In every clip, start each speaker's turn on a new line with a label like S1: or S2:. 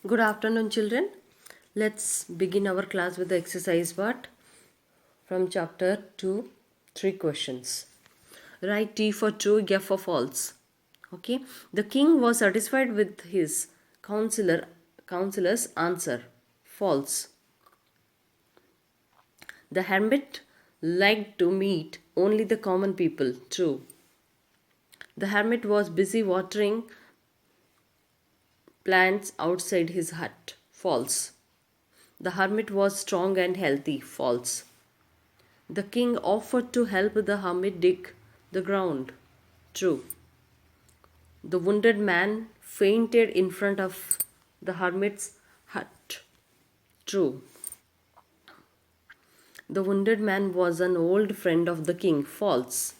S1: Good afternoon, children. Let's begin our class with the exercise part from chapter 2. 3 questions. Write T for true, F for false. Okay. The king was satisfied with his counselor's answer. False. The hermit liked to meet only the common people. True. The hermit was busy watering plants outside his hut. False. The hermit was strong and healthy. False. The king offered to help the hermit dig the ground. True. The wounded man fainted in front of the hermit's hut. True. The wounded man was an old friend of the king. False.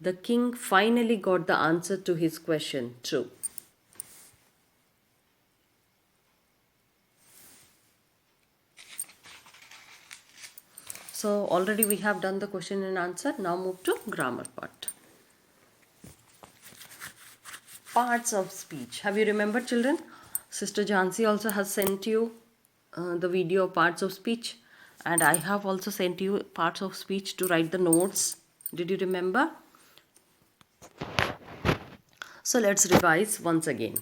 S1: The king finally got the answer to his question. True. So already we have done the question and answer. Now move to grammar part. Parts of speech. Have you remembered, children? Sister Jansi also has sent you the video of parts of speech, and I have also sent you parts of speech to write the notes. Did you remember? So let's revise once again.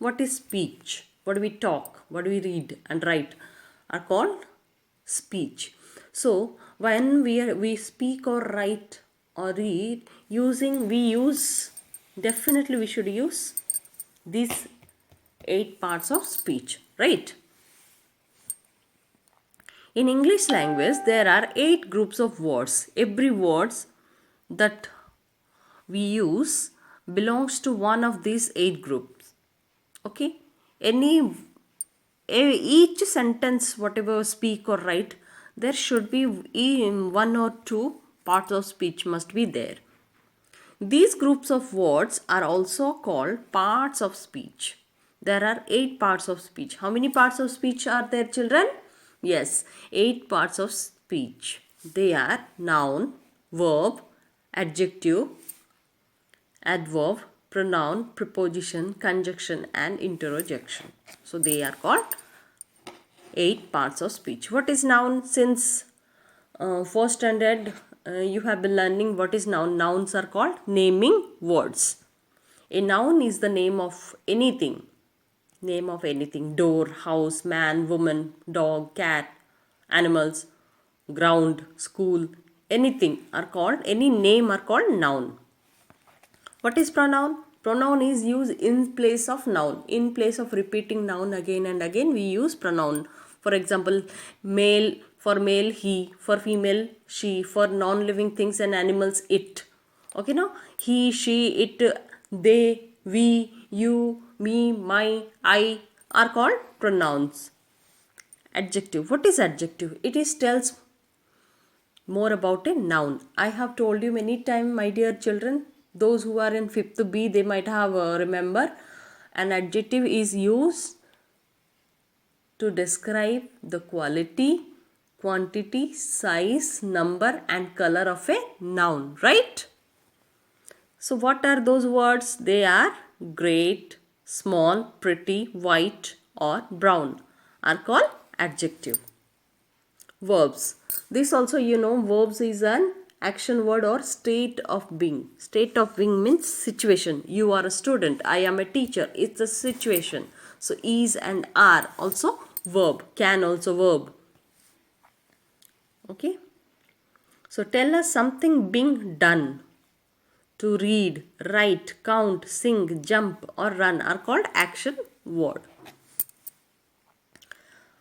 S1: What is speech? What do we talk? What do we read and write are called speech. So when we speak or write or read definitely we should use these 8 parts of speech, right? In English language there are 8 groups of words. Every words that we use belongs to one of these 8 groups. Okay? Each sentence whatever speak or write, there should be one or two parts of speech must be there. These groups of words are also called parts of speech. There are 8 parts of speech. How many parts of speech are there, children? Yes, 8 parts of speech. They are noun, verb, adjective, adverb, pronoun, preposition, conjunction and interjection. So they are called 8 parts of speech. What is noun? Since first standard you have been learning what is noun. Nouns are called naming words. A noun is the name of anything. Name of anything. Door, house, man, woman, dog, cat, animals, ground, school, anything are called, any name are called noun. What is pronoun? Pronoun is used in place of noun. In place of repeating noun again and again, we use pronoun. For example, male, for male, he, for female, she, for non-living things and animals, it. Okay, now? He, she, it, they, we, you, me, my, I are called pronouns. Adjective. What is adjective? It is tells more about a noun. I have told you many times, my dear children, those who are in 5th B, they might have remember, an adjective is used to describe the quality, quantity, size, number and color of a noun, right? So what are those words? They are great, small, pretty, white or brown are called adjective. Verbs. This also verbs is an action word or state of being. State of being means situation. You are a student. I am a teacher. It's a situation. So is and are also verb. Can also verb. Okay. So tell us something being done. To read, write, count, sing, jump or run are called action word.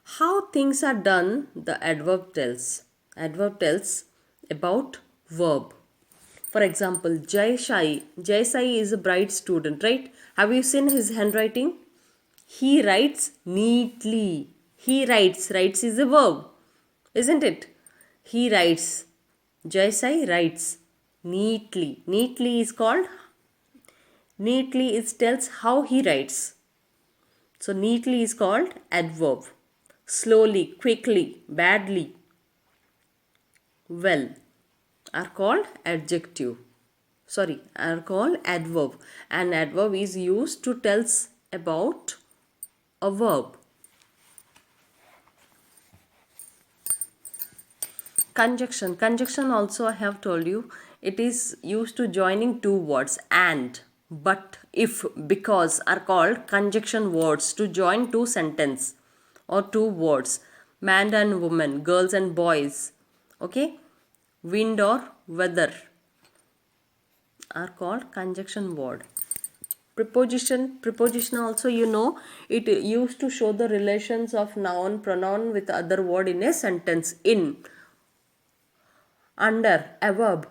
S1: How things are done, the adverb tells. Adverb tells about verb. For example, Jai Sai. Jai Sai is a bright student, right? Have you seen his handwriting? He writes neatly. He writes. Writes is a verb, isn't it? He writes. Jai Sai writes neatly. Neatly is called. Neatly it tells how he writes. So neatly is called adverb. Slowly, quickly, badly, well are called adjective. Are called adverb. An adverb is used to tell about a verb. Conjunction. Conjunction also I have told you, it is used to joining two words. And, but, if, because are called conjunction words to join two sentences or two words. Man and woman, girls and boys. Okay. Wind or weather are called conjunction word. Preposition also, you know, it used to show the relations of noun pronoun with other word in a sentence. In, under, a verb,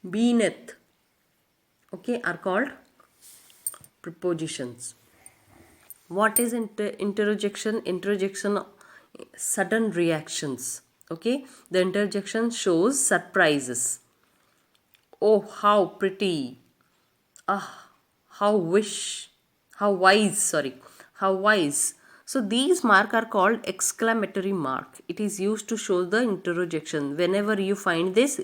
S1: beneath, okay, are called prepositions. What is interjection? Interjection, sudden reactions. Okay, the interjection shows surprises. Oh, how pretty. Ah, how wish. How wise, sorry. How wise. So these mark are called exclamatory mark. It is used to show the interjection. Whenever you find this,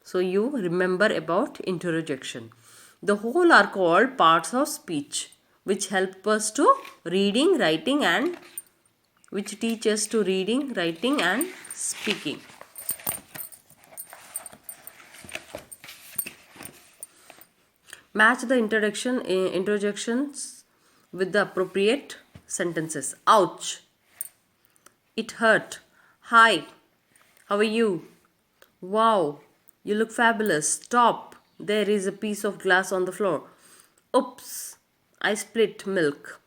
S1: so you remember about interjection. The whole are called parts of speech, which help us to reading, writing, and which teach us to reading, writing, and speaking. Match the interjections with the appropriate sentences. Ouch. It hurt. Hi. How are you? Wow. You look fabulous. Stop. There is a piece of glass on the floor. Oops. I split milk.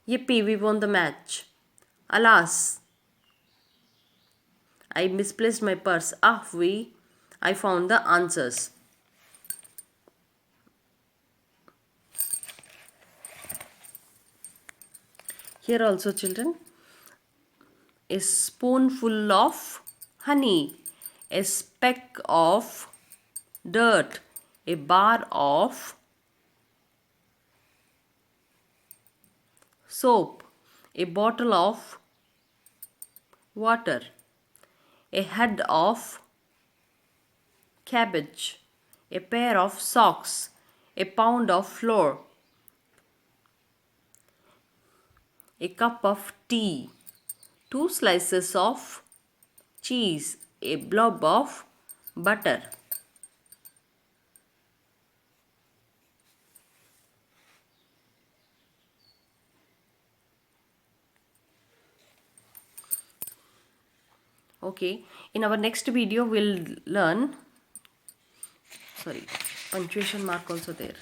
S1: Yippee, we won the match. Alas. I misplaced my purse. I found the answers. Here also, children, a spoonful of honey, a speck of dirt, a bar of soap, a bottle of water, a head of cabbage, a pair of socks, a pound of flour, a cup of tea, 2 slices of cheese, a blob of butter. Okay, in our next video we'll learn, sorry, punctuation mark also there.